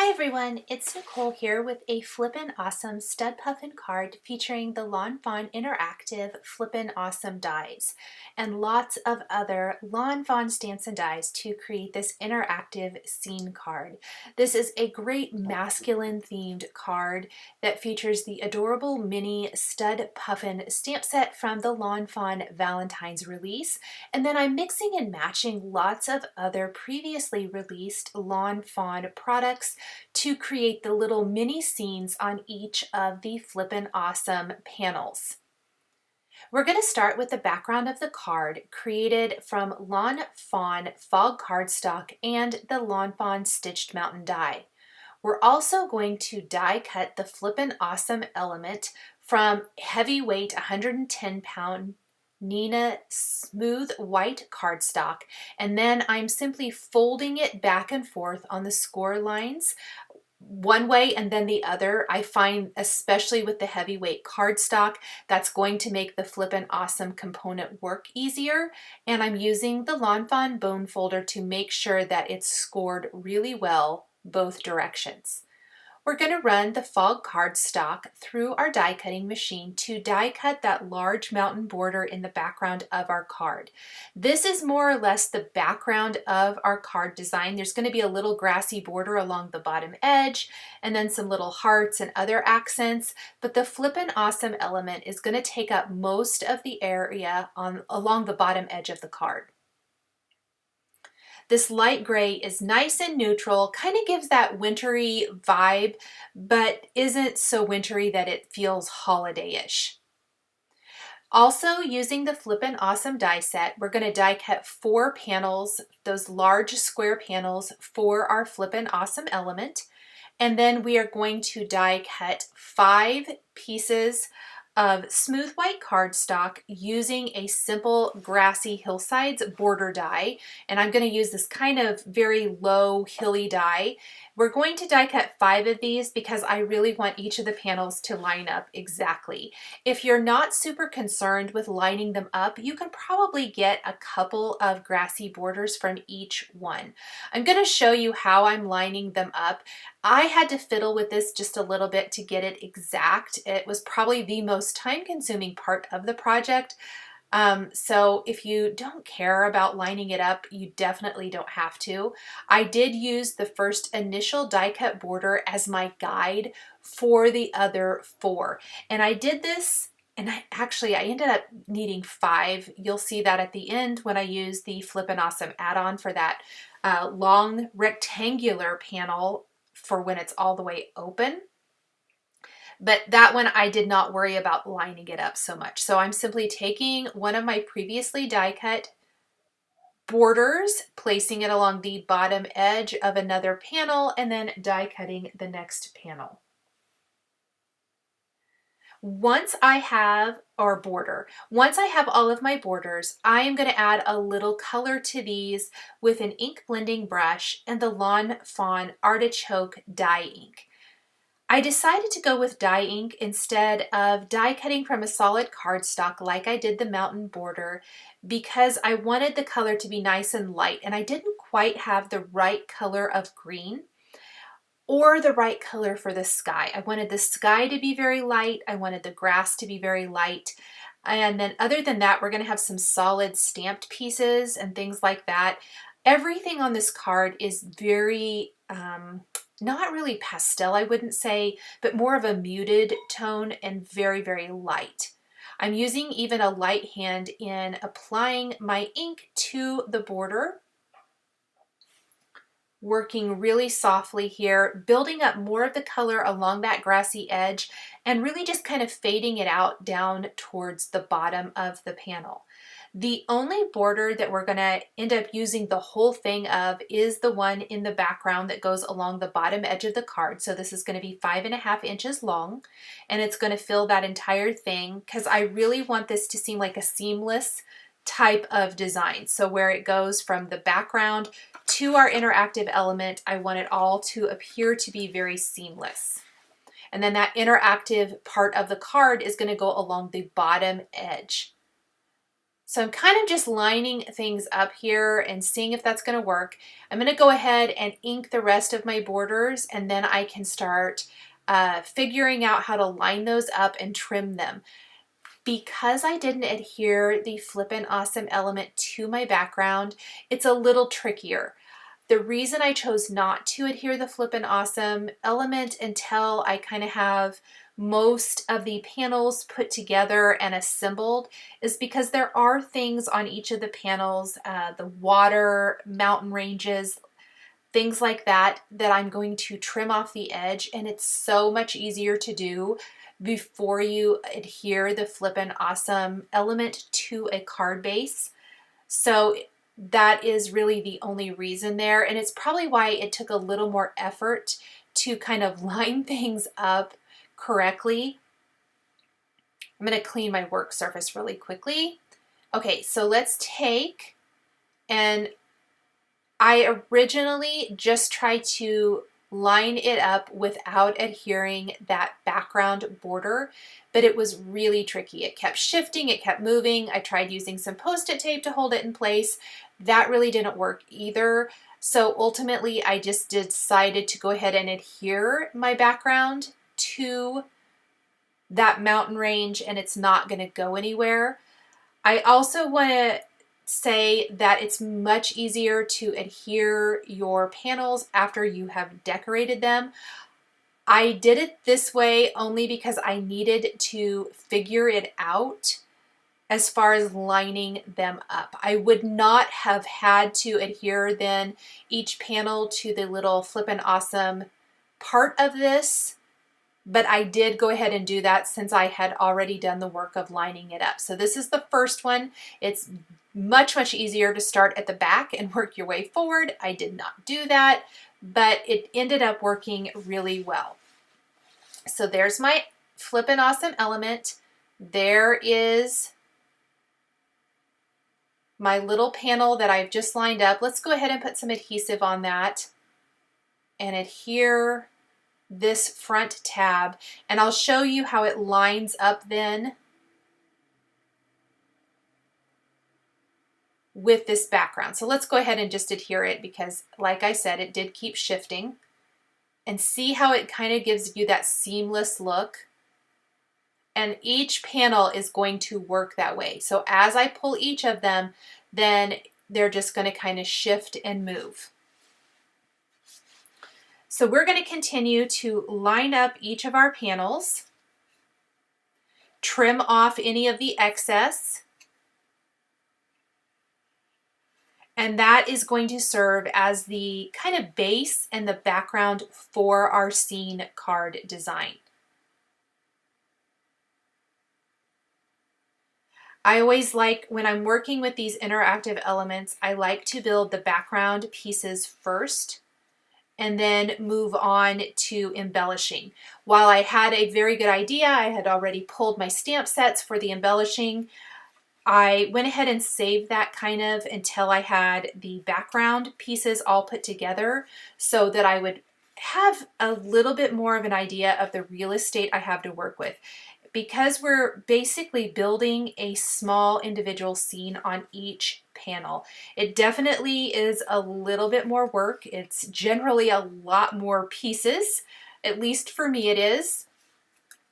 Hi everyone, it's Nicole here with a Flippin' Awesome Stud Puffin card featuring the Lawn Fawn Interactive Flippin' Awesome dies and lots of other Lawn Fawn stamps and dies to create this interactive scene card. This is a great masculine themed card that features the adorable mini Stud Puffin stamp set from the Lawn Fawn Valentine's release, and then I'm mixing and matching lots of other previously released Lawn Fawn products to create the little mini scenes on each of the Flippin' Awesome panels. We're going to start with the background of the card created from Lawn Fawn Fog cardstock and the Lawn Fawn Stitched Mountain die. We're also going to die cut the Flippin' Awesome element from heavyweight 110-pound Nina smooth white cardstock, and then I'm simply folding it back and forth on the score lines one way and then the other. I find, especially with the heavyweight cardstock, that's going to make the Flippin' Awesome component work easier, and I'm using the Lawn Fawn bone folder to make sure that it's scored really well both directions. We're going to run the fog cardstock through our die cutting machine to die cut that large mountain border in the background of our card. This is more or less the background of our card design. There's going to be a little grassy border along the bottom edge and then some little hearts and other accents, but the Flippin' Awesome element is going to take up most of the area along the bottom edge of the card. This light gray is nice and neutral, kind of gives that wintry vibe, but isn't so wintry that it feels holiday-ish. Also, using the Flippin' Awesome die set, we're going to die cut 4 panels, those large square panels for our Flippin' Awesome element. And then we are going to die cut 5 pieces of smooth white cardstock using a simple Grassy Hillsides border die, and I'm going to use this kind of very low hilly die. We're going to die cut 5 of these because I really want each of the panels to line up exactly. If you're not super concerned with lining them up, you can probably get a couple of grassy borders from each one. I'm going to show you how I'm lining them up. I had to fiddle with this just a little bit to get it exact. It was probably the most time-consuming part of the project. So if you don't care about lining it up, you definitely don't have to. I did use the first initial die cut border as my guide for the other 4. And I did this, and I ended up needing 5. You'll see that at the end when I use the Flippin' Awesome add-on for that long rectangular panel for when it's all the way open. But that one I did not worry about lining it up so much. So I'm simply taking one of my previously die cut borders, placing it along the bottom edge of another panel, and then die cutting the next panel. Once I have all of my borders, I am going to add a little color to these with an ink blending brush and the Lawn Fawn Artichoke dye ink. I decided to go with dye ink instead of die cutting from a solid cardstock like I did the mountain border because I wanted the color to be nice and light, and I didn't quite have the right color of green or the right color for the sky. I wanted the sky to be very light. I wanted the grass to be very light. And then other than that, we're going to have some solid stamped pieces and things like that. Everything on this card is very, not really pastel, I wouldn't say, but more of a muted tone and very, very light. I'm using even a light hand in applying my ink to the border, working really softly here, building up more of the color along that grassy edge and really just kind of fading it out down towards the bottom of the panel. The only border that we're going to end up using the whole thing of is the one in the background that goes along the bottom edge of the card. So this is going to be 5.5 inches long, and it's going to fill that entire thing because I really want this to seem like a seamless type of design. So where it goes from the background to our interactive element, I want it all to appear to be very seamless. And then that interactive part of the card is going to go along the bottom edge. So I'm kind of just lining things up here and seeing if that's going to work. I'm going to go ahead and ink the rest of my borders, and then I can start figuring out how to line those up and trim them. Because I didn't adhere the Flippin' Awesome element to my background, it's a little trickier. The reason I chose not to adhere the Flippin' Awesome element until I kind of have most of the panels put together and assembled is because there are things on each of the panels, the water, mountain ranges, things like that, that I'm going to trim off the edge, and it's so much easier to do before you adhere the Flippin' Awesome element to a card base. So that is really the only reason there, and it's probably why it took a little more effort to kind of line things up correctly. I'm going to clean my work surface really quickly. Okay, so let's take, and I originally just tried to line it up without adhering that background border, but it was really tricky. It kept shifting, it kept moving. I tried using some Post-it tape to hold it in place. That really didn't work either. So ultimately, I just decided to go ahead and adhere my background to that mountain range, and it's not going to go anywhere. I also want to say that it's much easier to adhere your panels after you have decorated them. I did it this way only because I needed to figure it out as far as lining them up. I would not have had to adhere then each panel to the little Flippin' Awesome part of this, but I did go ahead and do that since I had already done the work of lining it up. So this is the first one. It's much easier to start at the back and work your way forward. I did not do that, but it ended up working really well. So there's my Flippin' Awesome element. There is my little panel that I've just lined up. Let's go ahead and put some adhesive on that and adhere this front tab, and I'll show you how it lines up then with this background. So let's go ahead and just adhere it because, like I said, it did keep shifting, and see how it kind of gives you that seamless look. And each panel is going to work that way. So as I pull each of them, then they're just going to kind of shift and move. So we're going to continue to line up each of our panels, trim off any of the excess, and that is going to serve as the kind of base and the background for our scene card design. I always like, when I'm working with these interactive elements, I like to build the background pieces first and then move on to embellishing. While I had a very good idea, I had already pulled my stamp sets for the embellishing, I went ahead and saved that kind of until I had the background pieces all put together so that I would have a little bit more of an idea of the real estate I have to work with. Because we're basically building a small individual scene on each panel, it definitely is a little bit more work. It's generally a lot more pieces, at least for me it is.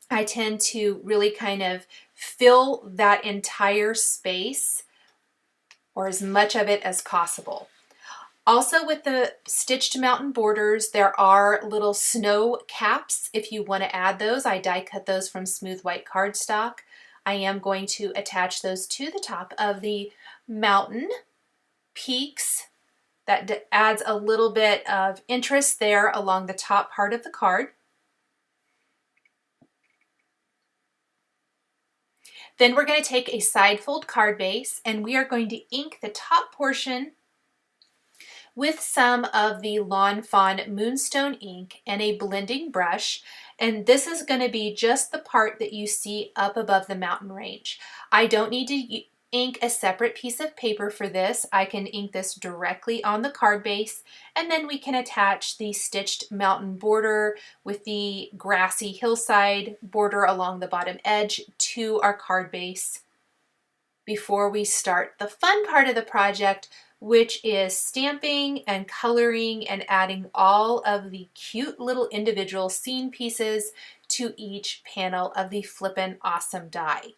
I tend to really kind of fill that entire space, or as much of it as possible. Also, with the stitched mountain borders, there are little snow caps if you want to add those. I die cut those from smooth white cardstock. I am going to attach those to the top of the mountain peaks. That adds a little bit of interest there along the top part of the card. Then we're going to take a side fold card base, and we are going to ink the top portion with some of the Lawn Fawn Moonstone ink and a blending brush. And this is going to be just the part that you see up above the mountain range. I don't need to ink a separate piece of paper for this. I can ink this directly on the card base, and then we can attach the stitched mountain border with the grassy hillside border along the bottom edge to our card base before we start the fun part of the project, which is stamping and coloring and adding all of the cute little individual scene pieces to each panel of the Flippin' Awesome die.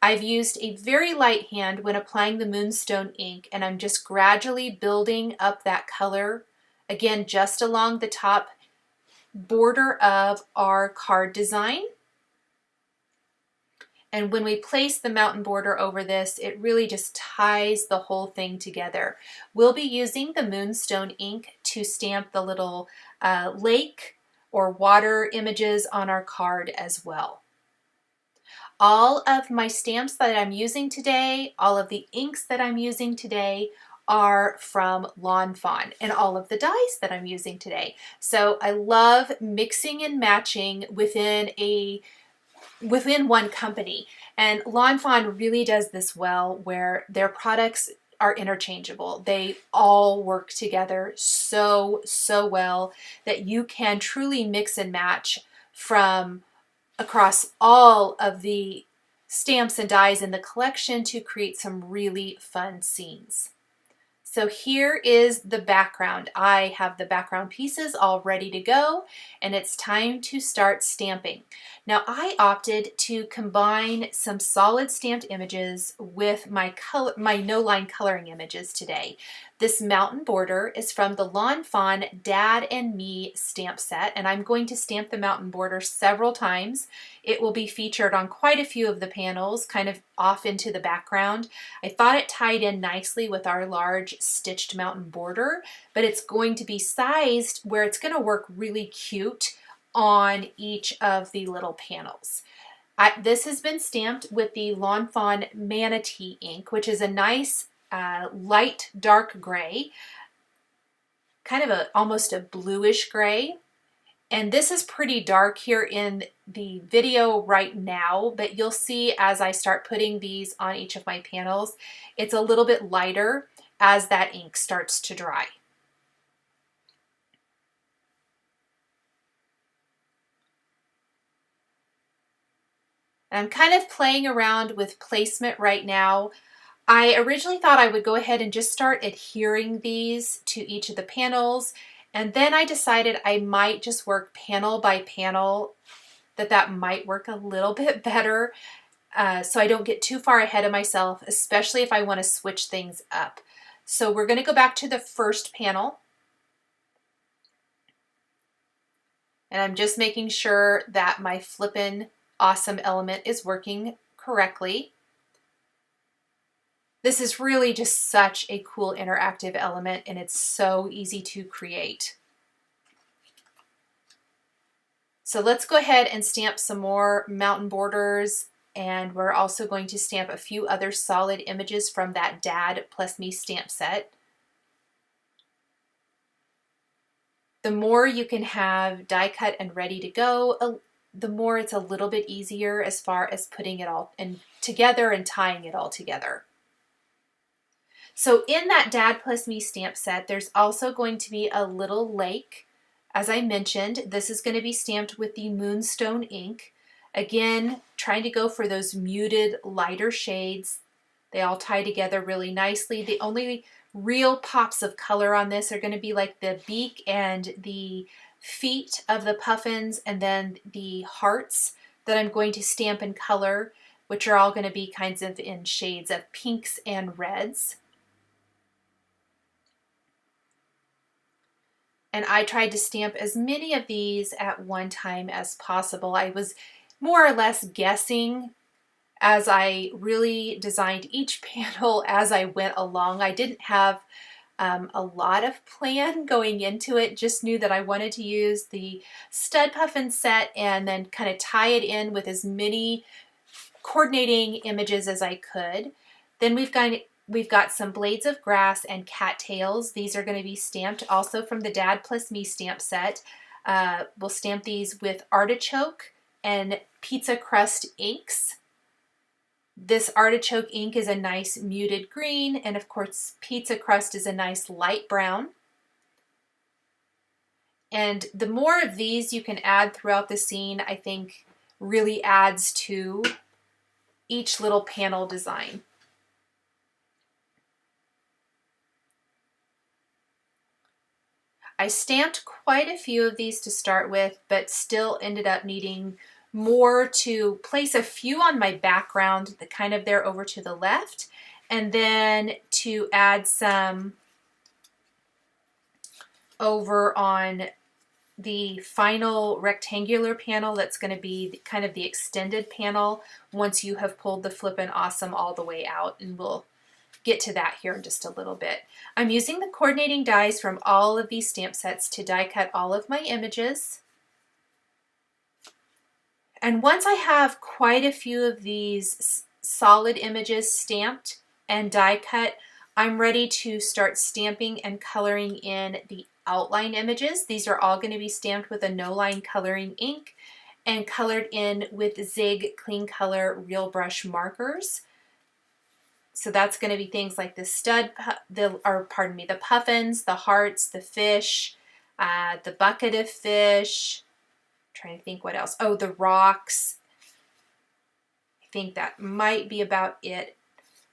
I've used a very light hand when applying the moonstone ink, and I'm just gradually building up that color, again, just along the top border of our card design. And when we place the mountain border over this, it really just ties the whole thing together. We'll be using the moonstone ink to stamp the little lake or water images on our card as well. All of my stamps that I'm using today, all of the inks that I'm using today are from Lawn Fawn, and all of the dyes that I'm using today. So I love mixing and matching within one company, and Lawn Fawn really does this well, where their products are interchangeable. They all work together so well that you can truly mix and match from across all of the stamps and dies in the collection to create some really fun scenes. So here is the background. I have the background pieces all ready to go, and it's time to start stamping. Now I opted to combine some solid stamped images with my no-line coloring images today. This mountain border is from the Lawn Fawn Dad and Me stamp set, and I'm going to stamp the mountain border several times. It will be featured on quite a few of the panels, kind of off into the background. I thought it tied in nicely with our large stitched mountain border, but it's going to be sized where it's going to work really cute on each of the little panels. This has been stamped with the Lawn Fawn Manatee ink, which is a nice light dark gray, kind of almost a bluish gray. And this is pretty dark here in the video right now, but you'll see as I start putting these on each of my panels, it's a little bit lighter as that ink starts to dry. I'm kind of playing around with placement right now. I originally thought I would go ahead and just start adhering these to each of the panels, and then I decided I might just work panel by panel, that might work a little bit better, so I don't get too far ahead of myself, especially if I want to switch things up. So we're going to go back to the first panel, and I'm just making sure that my Flippin' Awesome element is working correctly. This is really just such a cool interactive element, and it's so easy to create. So let's go ahead and stamp some more mountain borders, and we're also going to stamp a few other solid images from that Dad plus Me stamp set. The more you can have die cut and ready to go, the more it's a little bit easier as far as putting it all together and tying it all together. So in that Dad plus Me stamp set, there's also going to be a little lake. As I mentioned, this is going to be stamped with the moonstone ink. Again, trying to go for those muted, lighter shades. They all tie together really nicely. The only real pops of color on this are going to be like the beak and the feet of the puffins, and then the hearts that I'm going to stamp in color, which are all going to be kinds of in shades of pinks and reds. And I tried to stamp as many of these at one time as possible. I was more or less guessing as I really designed each panel as I went along. I didn't have a lot of plan going into it, just knew that I wanted to use the Stud Puffin set and then kind of tie it in with as many coordinating images as I could. Then we've got some blades of grass and cattails. These are going to be stamped also from the Dad plus Me stamp set. We'll stamp these with artichoke and pizza crust inks. This artichoke ink is a nice muted green, and of course pizza crust is a nice light brown. And the more of these you can add throughout the scene, I think really adds to each little panel design. I stamped quite a few of these to start with, but still ended up needing more to place a few on my background, the kind of there over to the left, and then to add some over on the final rectangular panel that's going to be kind of the extended panel once you have pulled the Flippin' Awesome all the way out, and we'll get to that here in just a little bit. I'm using the coordinating dies from all of these stamp sets to die cut all of my images. And once I have quite a few of these solid images stamped and die cut, I'm ready to start stamping and coloring in the outline images. These are all going to be stamped with a no-line coloring ink and colored in with Zig Clean Color Real Brush markers. So that's going to be things like the puffins, the hearts, the fish, the bucket of fish. I'm trying to think what else. Oh, the rocks. I think that might be about it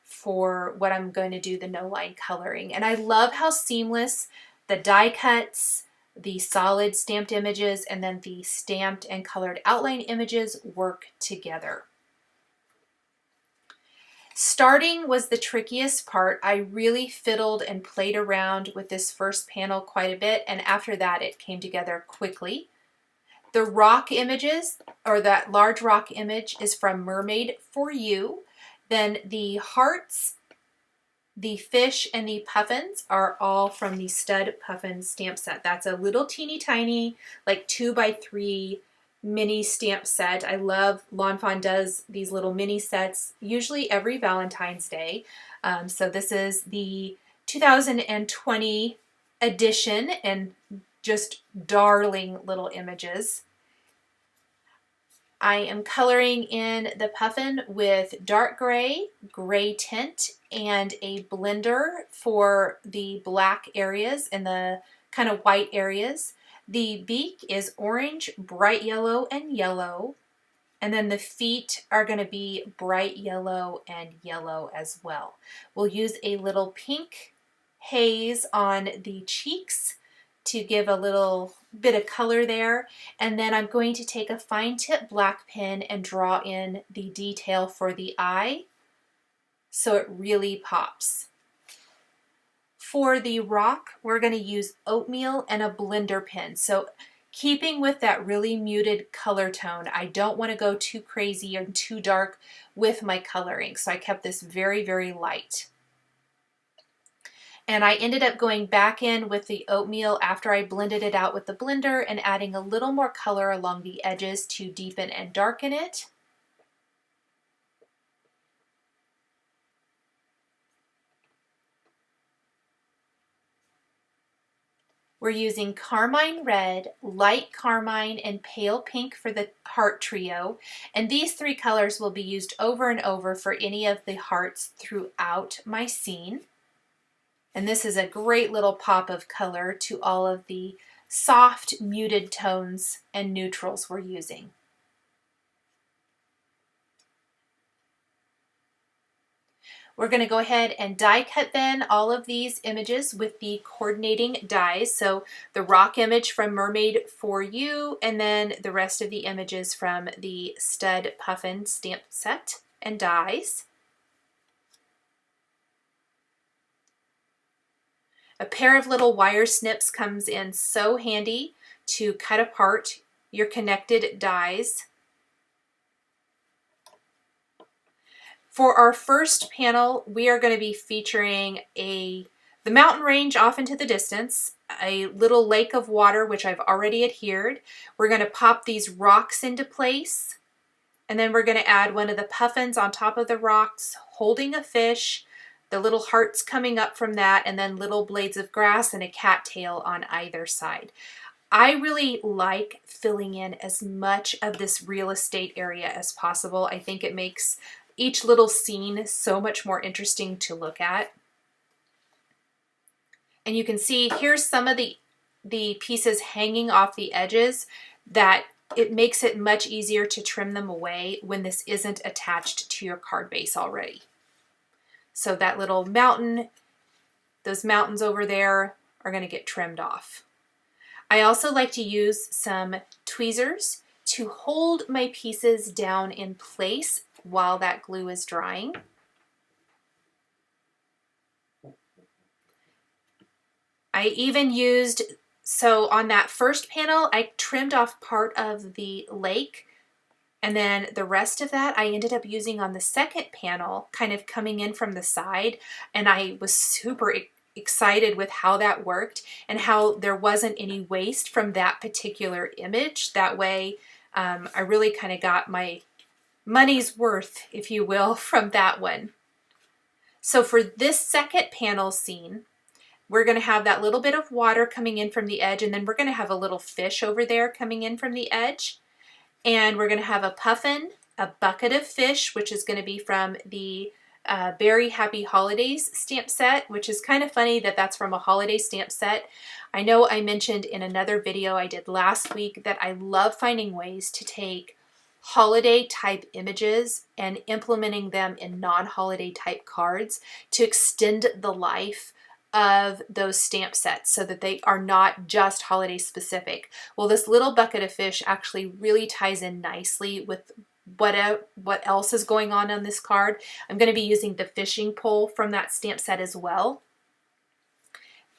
for what I'm going to do the no-line coloring. And I love how seamless the die cuts, the solid stamped images, and then the stamped and colored outline images work together. Starting was the trickiest part. I really fiddled and played around with this first panel quite a bit, and after that it came together quickly. The rock images, or that large rock image, is from Mermaid for You. Then the hearts, the fish, and the puffins are all from the Stud Puffin stamp set. That's a little teeny tiny, like 2x3 mini stamp set. I love Lawn Fawn does these little mini sets usually every Valentine's Day. So this is the 2020 edition and just darling little images. I am coloring in the puffin with dark gray, gray tint, and a blender for the black areas and the kind of white areas. The beak is orange, bright yellow, and yellow. And then the feet are going to be bright yellow and yellow as well. We'll use a little pink haze on the cheeks to give a little bit of color there. And then I'm going to take a fine tip black pen and draw in the detail for the eye so it really pops. For the rock, we're going to use oatmeal and a blender pen. So keeping with that really muted color tone, I don't want to go too crazy and too dark with my coloring. So I kept this very, very light. And I ended up going back in with the oatmeal after I blended it out with the blender and adding a little more color along the edges to deepen and darken it. We're using carmine red, light carmine, and pale pink for the heart trio. And these three colors will be used over and over for any of the hearts throughout my scene. And this is a great little pop of color to all of the soft muted tones and neutrals we're using. We're going to go ahead and die cut then all of these images with the coordinating dies. So the rock image from Mermaid for You, and then the rest of the images from the Stud Puffin stamp set and dies. A pair of little wire snips comes in so handy to cut apart your connected dies. For our first panel, we are going to be featuring the mountain range off into the distance, a little lake of water, which I've already adhered. We're going to pop these rocks into place, and then we're going to add one of the puffins on top of the rocks, holding a fish, the little hearts coming up from that, and then little blades of grass and a cattail on either side. I really like filling in as much of this real estate area as possible. I think it makes each little scene so much more interesting to look at. And you can see here's some of the pieces hanging off the edges that it makes it much easier to trim them away when this isn't attached to your card base already. So that little mountain, those mountains over there are going to get trimmed off. I also like to use some tweezers to hold my pieces down in place while that glue is drying. I even used, so on that first panel, I trimmed off part of the lake, and then the rest of that I ended up using on the second panel, kind of coming in from the side, and I was super excited with how that worked and how there wasn't any waste from that particular image. That way, I really kind of got my money's worth, if you will, from that one. So for this second panel scene, we're going to have that little bit of water coming in from the edge, and then we're going to have a little fish over there coming in from the edge. And we're going to have a puffin, a bucket of fish, which is going to be from the BEARY Happy Holidays stamp set, which is kind of funny that that's from a holiday stamp set. I know I mentioned in another video I did last week that I love finding ways to take holiday type images and implementing them in non-holiday type cards to extend the life of those stamp sets so that they are not just holiday specific. Well, this little bucket of fish actually really ties in nicely with what else is going on this card. I'm going to be using the fishing pole from that stamp set as well.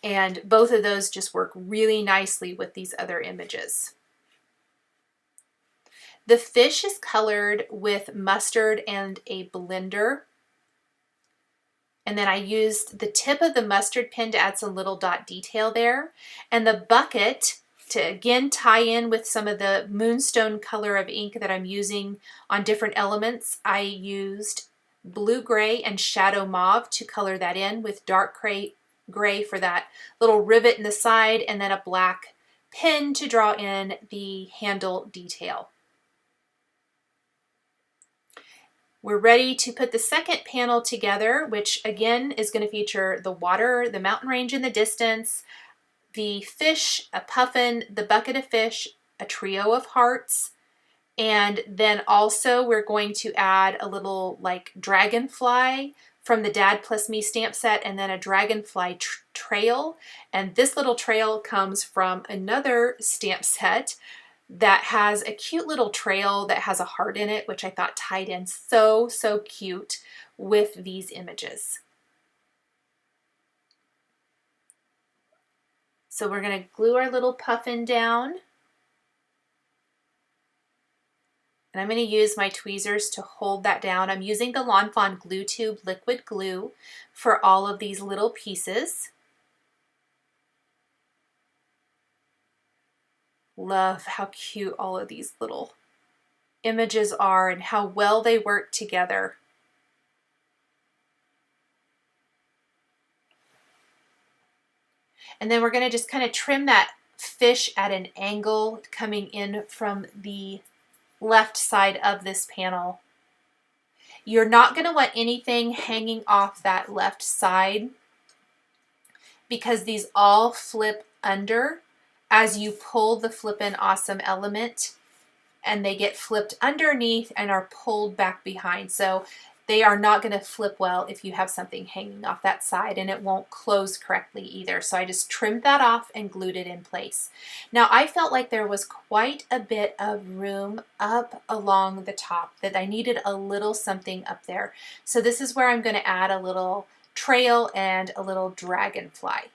And both of those just work really nicely with these other images. The fish is colored with mustard and a blender. And then I used the tip of the mustard pen to add some little dot detail there. And the bucket, to again tie in with some of the moonstone color of ink that I'm using on different elements, I used blue gray and shadow mauve to color that in, with dark gray for that little rivet in the side, and then a black pen to draw in the handle detail. We're ready to put the second panel together, which again is going to feature the water, the mountain range in the distance, the fish, a puffin, the bucket of fish, a trio of hearts, and then also we're going to add a little like dragonfly from the Dad Plus Me stamp set, and then a dragonfly trail. And this little trail comes from another stamp set that has a cute little trail that has a heart in it, which I thought tied in so cute with these images. So we're going to glue our little puffin down. And I'm going to use my tweezers to hold that down. I'm using the Lawn Fawn glue tube liquid glue for all of these little pieces. Love how cute all of these little images are and how well they work together. And then we're going to just kind of trim that fish at an angle coming in from the left side of this panel. You're not going to want anything hanging off that left side because these all flip under as you pull the Flippin' Awesome element, and they get flipped underneath and are pulled back behind. So they are not going to flip well if you have something hanging off that side, and it won't close correctly either. So I just trimmed that off and glued it in place. Now I felt like there was quite a bit of room up along the top, that I needed a little something up there. So this is where I'm going to add a little trail and a little dragonfly.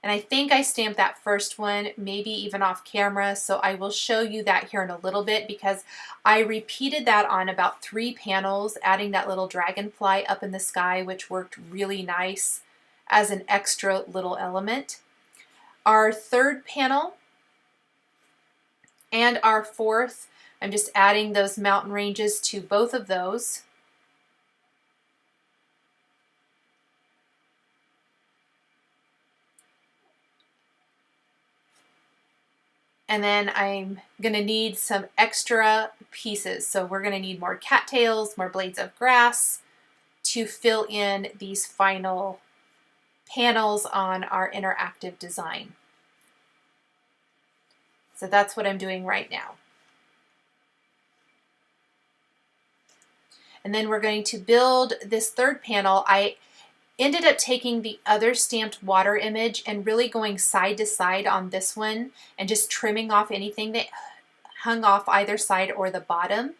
And I think I stamped that first one, maybe even off camera, so I will show you that here in a little bit, because I repeated that on about 3 panels, adding that little dragonfly up in the sky, which worked really nice as an extra little element. Our third panel and our fourth, I'm just adding those mountain ranges to both of those. And then I'm going to need some extra pieces. So we're going to need more cattails, more blades of grass to fill in these final panels on our interactive design. So that's what I'm doing right now. And then we're going to build this third panel. ended up taking the other stamped water image and really going side to side on this one and just trimming off anything that hung off either side or the bottom.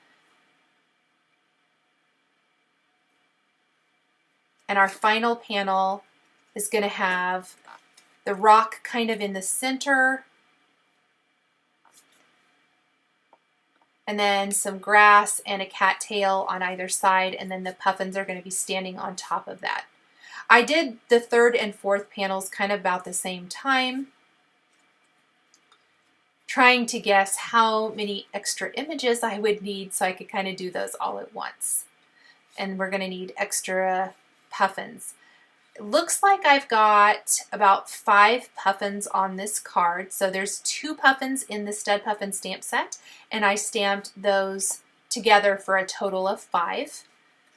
And our final panel is going to have the rock kind of in the center, and then some grass and a cattail on either side, and then the puffins are going to be standing on top of that. I did the third and fourth panels kind of about the same time, trying to guess how many extra images I would need so I could kind of do those all at once. And we're going to need extra puffins. It looks like I've got about 5 puffins on this card. So there's 2 puffins in the Stud Puffin stamp set, and I stamped those together for a total of 5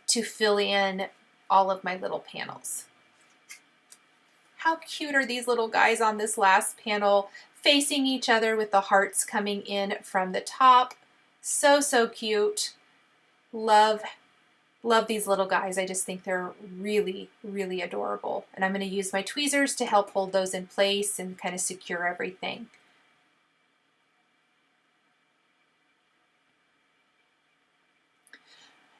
to fill in all of my little panels. How cute are these little guys on this last panel, facing each other with the hearts coming in from the top. So, so cute. Love these little guys. I just think they're really, really adorable. And I'm going to use my tweezers to help hold those in place and kind of secure everything.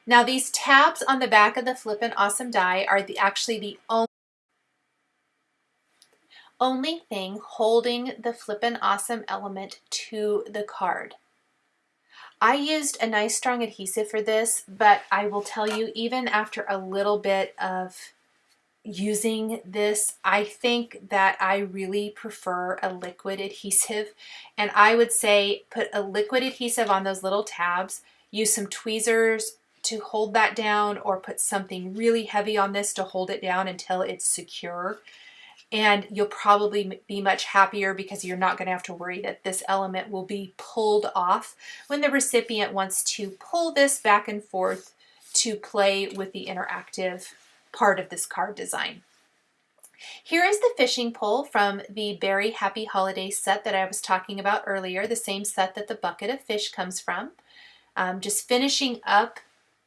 Now these tabs on the back of the Flippin' Awesome die are actually the only thing holding the Flippin' Awesome element to the card. I used a nice strong adhesive for this, but I will tell you, even after a little bit of using this, I think that I really prefer a liquid adhesive. And I would say put a liquid adhesive on those little tabs, use some tweezers to hold that down, or put something really heavy on this to hold it down until it's secure. And you'll probably be much happier because you're not going to have to worry that this element will be pulled off when the recipient wants to pull this back and forth to play with the interactive part of this card design. Here is the fishing pole from the BEARY Happy Holidays set that I was talking about earlier, the same set that the bucket of fish comes from. Just finishing up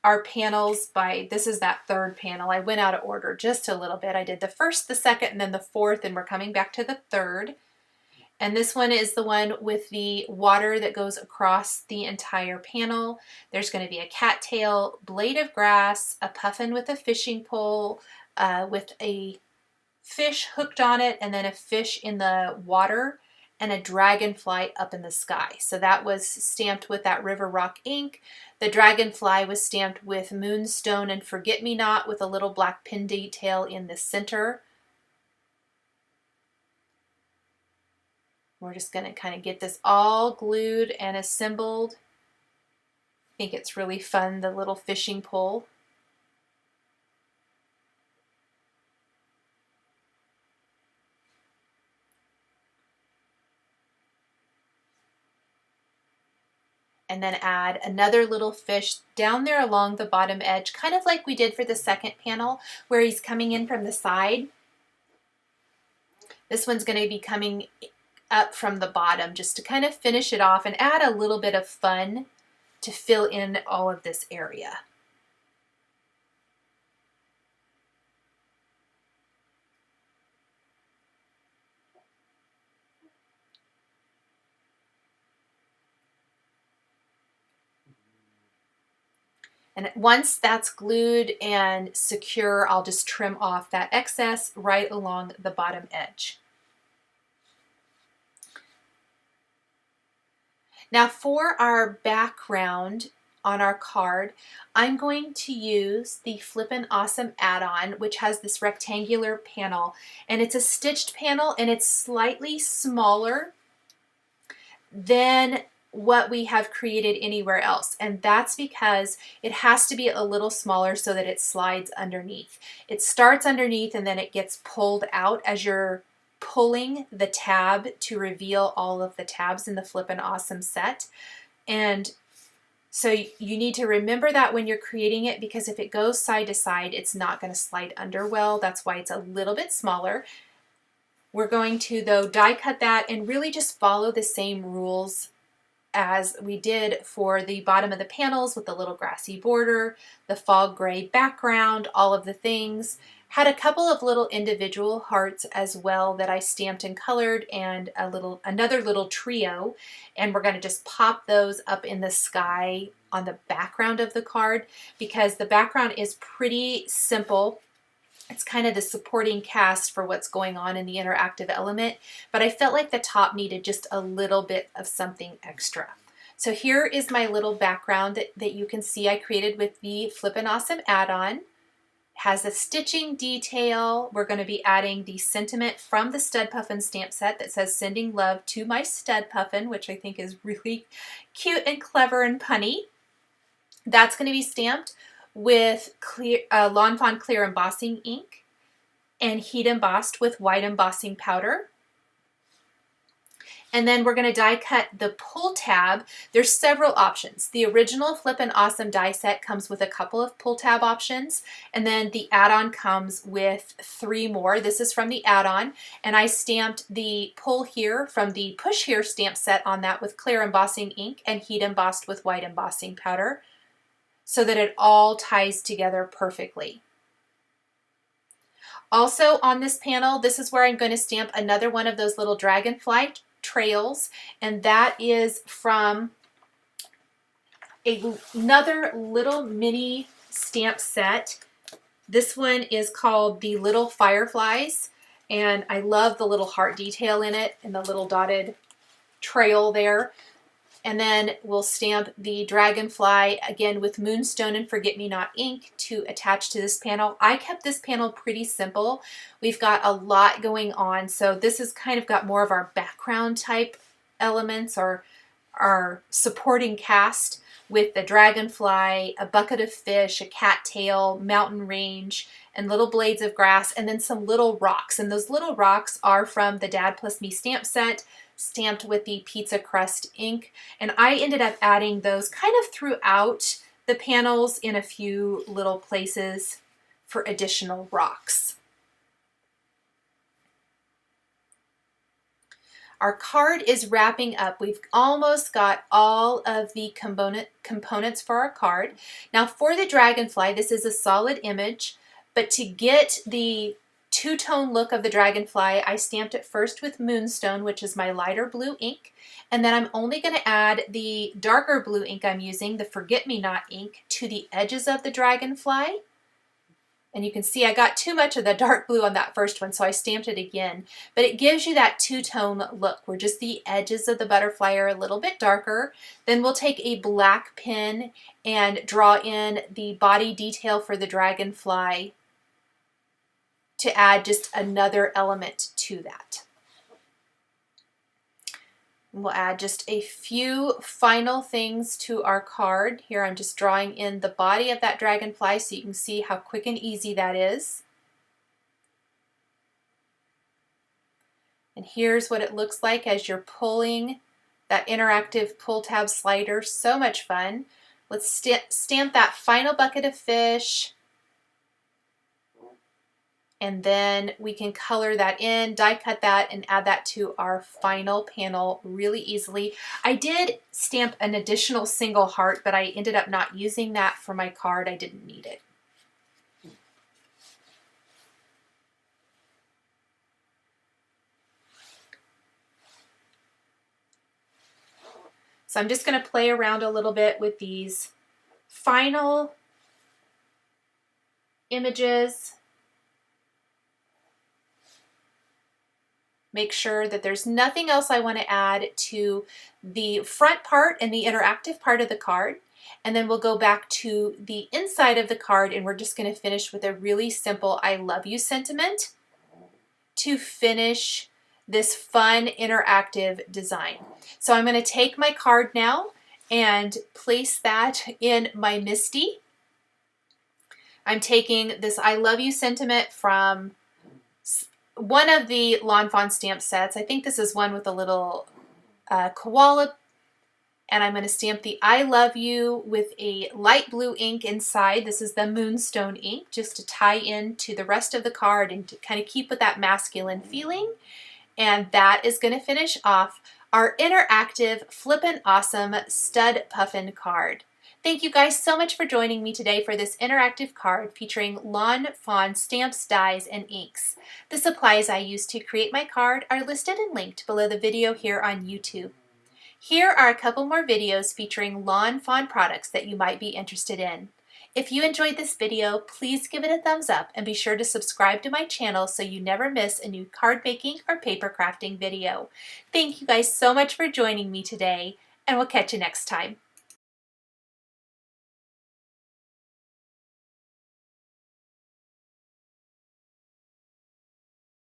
our panels by, this is that third panel. I went out of order just a little bit. I did the first, the second, and then the fourth, and we're coming back to the third. And this one is the one with the water that goes across the entire panel. There's going to be a cattail, blade of grass, a puffin with a fishing pole, with a fish hooked on it, and then a fish in the water, and a dragonfly up in the sky. So that was stamped with that River Rock ink. The dragonfly was stamped with moonstone and forget-me-not with a little black pin detail in the center. We're just going to kind of get this all glued and assembled. I think it's really fun, the little fishing pole. And then add another little fish down there along the bottom edge, kind of like we did for the second panel where he's coming in from the side. This one's going to be coming up from the bottom just to kind of finish it off and add a little bit of fun to fill in all of this area. And once that's glued and secure, I'll just trim off that excess right along the bottom edge. Now for our background on our card, I'm going to use the Flippin' Awesome add-on, which has this rectangular panel, and it's a stitched panel, and it's slightly smaller than what we have created anywhere else, and that's because it has to be a little smaller so that it slides underneath. It starts underneath and then it gets pulled out as you're pulling the tab to reveal all of the tabs in the Flippin' Awesome set. And so you need to remember that when you're creating it, because if it goes side to side, it's not going to slide under well. That's why it's a little bit smaller. We're going to, though, die cut that and really just follow the same rules as we did for the bottom of the panels with the little grassy border, the fog gray background, all of the things. Had a couple of little individual hearts as well that I stamped and colored, and another little trio, and we're going to just pop those up in the sky on the background of the card because the background is pretty simple. It's kind of the supporting cast for what's going on in the interactive element, but I felt like the top needed just a little bit of something extra. So here is my little background that you can see I created with the Flippin' Awesome add-on. Has a stitching detail. We're going to be adding the sentiment from the Stud Puffin stamp set that says sending love to my Stud Puffin, which I think is really cute and clever and punny. That's going to be stamped with Lawn Fawn clear embossing ink and heat embossed with white embossing powder. And then we're going to die cut the pull tab. There's several options. The original Flippin' Awesome die set comes with a couple of pull tab options, and then the add-on comes with 3 more. This is from the add-on, and I stamped the pull here from the push here stamp set on that with clear embossing ink and heat embossed with white embossing powder so that it all ties together perfectly. Also on this panel, this is where I'm going to stamp another one of those little dragonfly trails, and that is from another little mini stamp set. This one is called the Little Fireflies, and I love the little heart detail in it and the little dotted trail there. And then we'll stamp the dragonfly again with moonstone and forget-me-not ink to attach to this panel. I kept this panel pretty simple. We've got a lot going on, so this has kind of got more of our background type elements or our supporting cast with the dragonfly, a bucket of fish, a cattail, mountain range, and little blades of grass, and then some little rocks. And those little rocks are from the Dad Plus Me stamp set, stamped with the pizza crust ink, and I ended up adding those kind of throughout the panels in a few little places for additional rocks. Our card is wrapping up. We've almost got all of the components for our card. Now for the dragonfly, this is a solid image, but to get the two-tone look of the dragonfly, I stamped it first with moonstone, which is my lighter blue ink, and then I'm only going to add the darker blue ink I'm using, the forget-me-not ink, to the edges of the dragonfly. And you can see I got too much of the dark blue on that first one, so I stamped it again. But it gives you that two-tone look where just the edges of the butterfly are a little bit darker. Then we'll take a black pen and draw in the body detail for the dragonfly to add just another element to that. We'll add just a few final things to our card. Here I'm just drawing in the body of that dragonfly so you can see how quick and easy that is. And here's what it looks like as you're pulling that interactive pull tab slider. So much fun. Let's stamp that final bucket of fish. And then we can color that in, die cut that, and add that to our final panel really easily. I did stamp an additional single heart, but I ended up not using that for my card. I didn't need it. So I'm just going to play around a little bit with these final images. Make sure that there's nothing else I want to add to the front part and the interactive part of the card. And then we'll go back to the inside of the card and we're just going to finish with a really simple I love you sentiment to finish this fun interactive design. So I'm going to take my card now and place that in my MISTI. I'm taking this I love you sentiment from one of the Lawn Fawn stamp sets. I think this is one with a little koala, and I'm going to stamp the I love you with a light blue ink inside. This is the moonstone ink, just to tie in to the rest of the card and to kind of keep with that masculine feeling. And that is going to finish off our interactive Flippin' Awesome Stud Puffin card. Thank you guys so much for joining me today for this interactive card featuring Lawn Fawn stamps, dies, and inks. The supplies I used to create my card are listed and linked below the video here on YouTube. Here are a couple more videos featuring Lawn Fawn products that you might be interested in. If you enjoyed this video, please give it a thumbs up and be sure to subscribe to my channel so you never miss a new card making or paper crafting video. Thank you guys so much for joining me today, and we'll catch you next time.